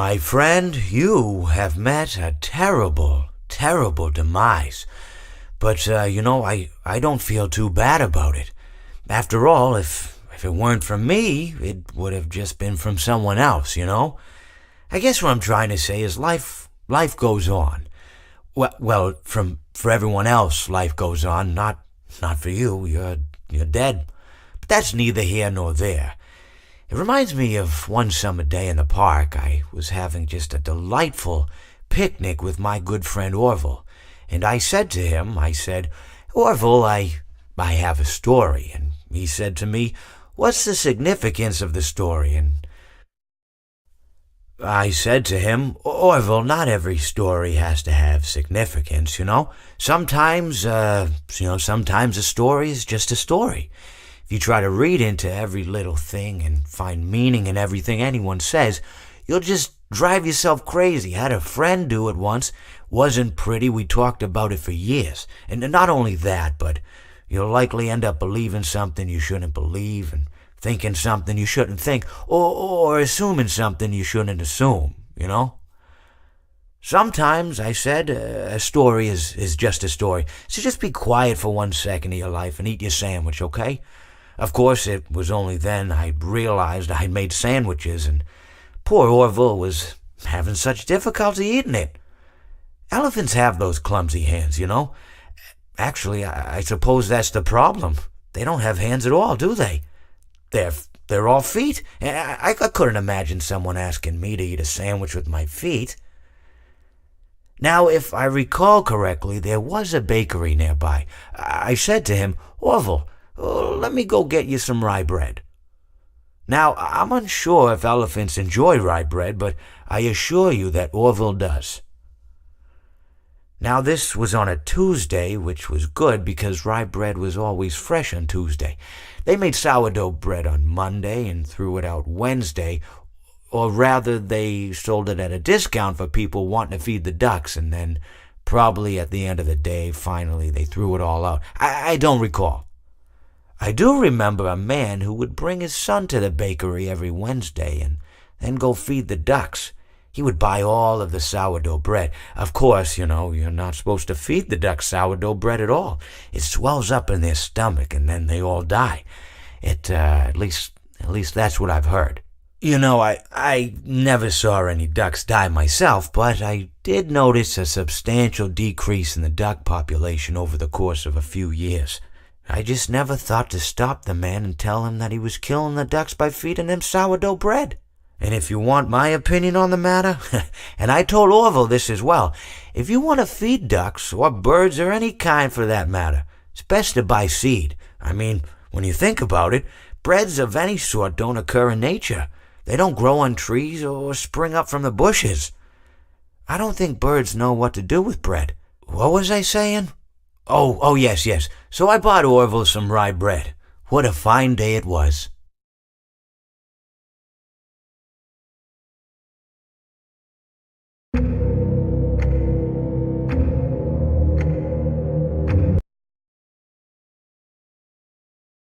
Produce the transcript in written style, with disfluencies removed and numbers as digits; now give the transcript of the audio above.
My friend, you have met a terrible, terrible demise. But, I don't feel too bad about it. After all, if it weren't from me, it would have just been from someone else. I guess what I'm trying to say is life goes on. Well, for everyone else, life goes on, not for you. You're dead. But that's neither here nor there. It reminds me of one summer day in the park. I was having just a delightful picnic with my good friend Orville. And I said to him, Orville, I have a story. And he said to me, what's the significance of the story? And I said to him, Orville, not every story has to have significance. Sometimes a story is just a story. If you try to read into every little thing and find meaning in everything anyone says, you'll just drive yourself crazy. Had a friend do it once. Wasn't pretty. We talked about it for years. And not only that, but you'll likely end up believing something you shouldn't believe and thinking something you shouldn't think, or assuming something you shouldn't assume. Sometimes, I said, a story is just a story. So just be quiet for 1 second of your life and eat your sandwich, okay? Of course, it was only then I realized I'd made sandwiches, and poor Orville was having such difficulty eating it. Elephants have those clumsy hands. Actually, I suppose that's the problem. They don't have hands at all, do they? They're all feet. I couldn't imagine someone asking me to eat a sandwich with my feet. Now, if I recall correctly, there was a bakery nearby. I said to him, Orville, let me go get you some rye bread. Now, I'm unsure if elephants enjoy rye bread, but I assure you that Orville does. Now, this was on a Tuesday, which was good because rye bread was always fresh on Tuesday. They made sourdough bread on Monday and threw it out Wednesday, or rather, they sold it at a discount for people wanting to feed the ducks, and then probably at the end of the day, finally, they threw it all out. I don't recall. I do remember a man who would bring his son to the bakery every Wednesday and then go feed the ducks. He would buy all of the sourdough bread. Of course, you're not supposed to feed the ducks sourdough bread at all. It swells up in their stomach and then they all die. At least that's what I've heard. I never saw any ducks die myself, but I did notice a substantial decrease in the duck population over the course of a few years. I just never thought to stop the man and tell him that he was killing the ducks by feeding them sourdough bread. And if you want my opinion on the matter, and I told Orville this as well, if you want to feed ducks, or birds, or any kind for that matter, it's best to buy seed. I mean, when you think about it, breads of any sort don't occur in nature. They don't grow on trees or spring up from the bushes. I don't think birds know what to do with bread. What was I saying? Oh, yes. So I bought Orville some rye bread. What a fine day it was.